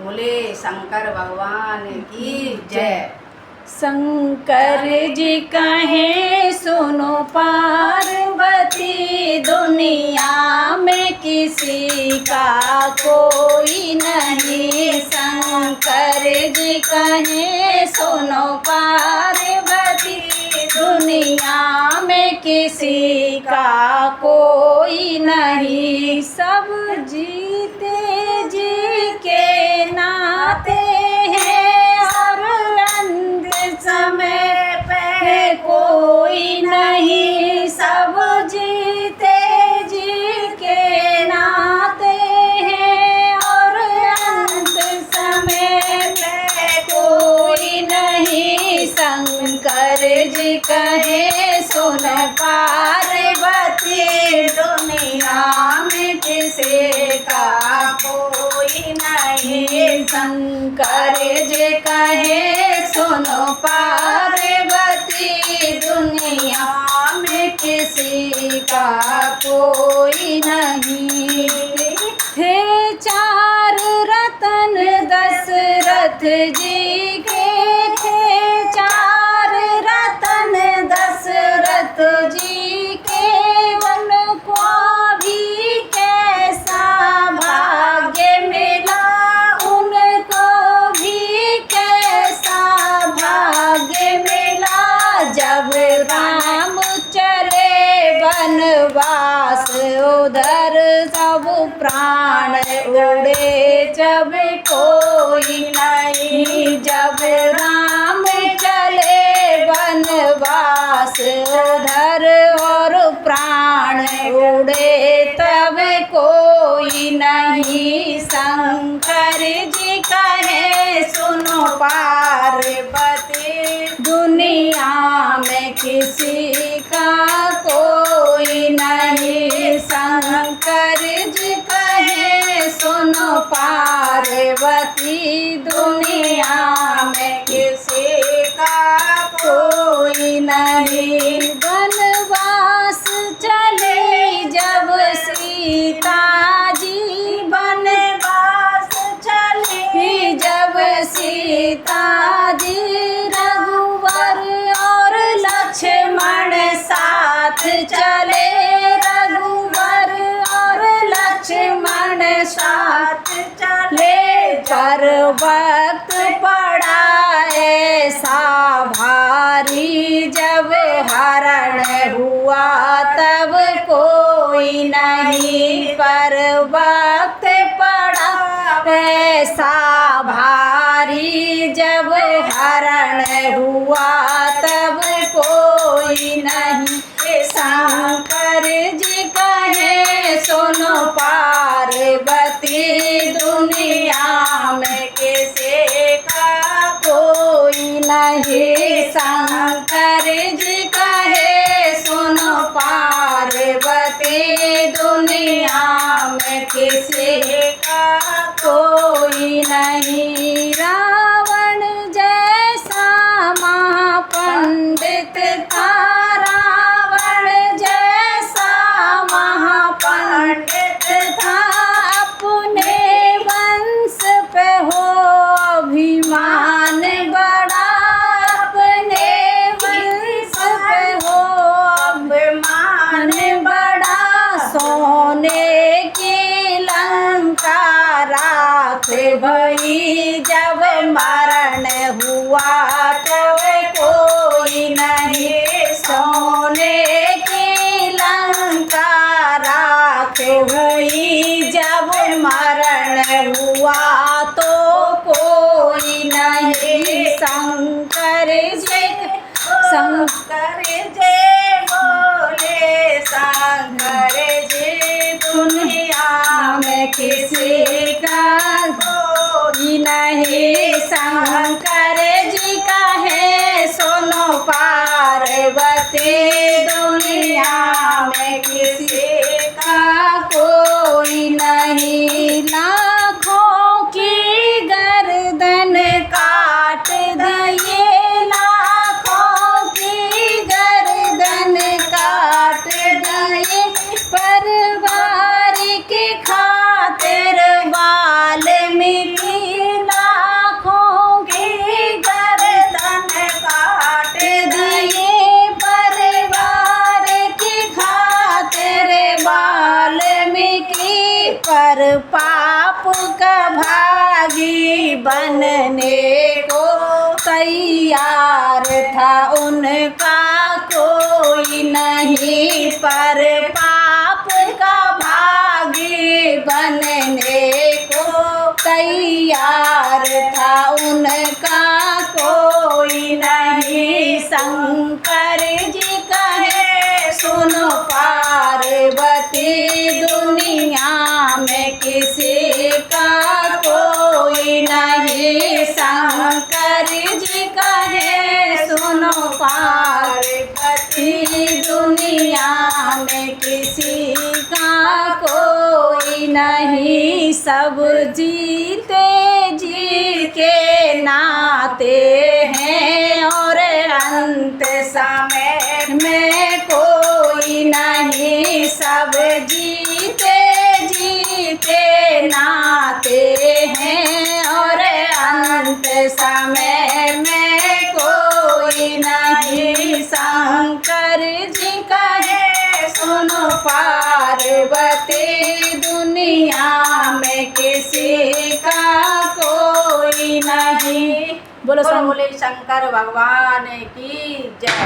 बोले शंकर भगवान की जय। शंकर जी कहें सुनो पार्वती, दुनिया में किसी का कोई नहीं। शंकर जी कहें सुनो पार्वती, दुनिया में किसी का कोई नहीं। सब जीते जी के नाते हैं और अंत समय पे कोई नहीं। सब जीते जी के नाते हैं और अंत समय पे कोई नहीं। शंकर जी कहे सुन पार्वती, दुनिया में किसी का कोई नहीं। शंकर जी कहे सुनो पार्वती, दुनिया में किसी का कोई नहीं। थे चार रतन दशरथ जी के, थे चार रतन दशरथ जी के, उनको भी कैसा भाग्य मिला, उनको भी कैसा भाग्य मिला। जब राम चले वनवास उधर सब प्राण उड़े, जब कोई नहीं। जब राम चले वनवास उधर और प्राण उड़े, तब कोई नहीं। शंकर जी कहे सुनो पार्वती, दुनिया में किसी का कोई नहीं। शंकर जी कहे सुनो पार्वती, दुनिया में किसी का कोई नहीं। वनवास चले जब सीता जी, वनवास चले जब सीता जी, रघुवर और लक्ष्मण साथ चले। रघुवर और लक्ष्मण साथ चले, पर वक्त पड़ा ऐसा भारी, जब हरण हुआ तब कोई नहीं। पर वक्त पड़ा ऐसा भारी, जब हरण हुआ तब कोई नहीं। शंकर जी कहे सुनो पार्वती, दुनिया में किसी का कोई नहीं। शंकर जी कहे सुनो पार्वती, दुनिया में किसी का कोई नहीं। रावण जैसा महापंडित था, रावण जैसा महापंडित था। अपने वंश पे हो अभिमान बड़ा, अपने वंश पे हो अभिमान बड़ा। सोने की लंका राख भई, जब मरण हुआ तब कोई नहीं। सोने की लंका राख भई, जब मरण हुआ तो कोई नहीं। शंकर जी बोले, शंकर जी दुनिया में किसी का कोई नहीं। शंकर जी कहे सुनो पार्वती, दुनिया में किसी का कोई नहीं। लाखों की बनने को तैयार था, उनका कोई नहीं, पर पाप का भागी बनने को तैयार था, उनका कोई नहीं। शंकर जी कहे सुनो पार्वती, दुनिया में किसी का कोई नहीं। शंकर जी कहे सुनो पार्वती, दुनिया में किसी का कोई नहीं। सब जीते जी के नाते हैं, और अंत समय में कोई नहीं। सब जीते जी के नाते हैं, और अंत समय में कोई नहीं। शंकर जी कहे सुनो पार्वती, दुनिया में किसी का कोई नहीं। बोलो बोले शंकर भगवान की जय।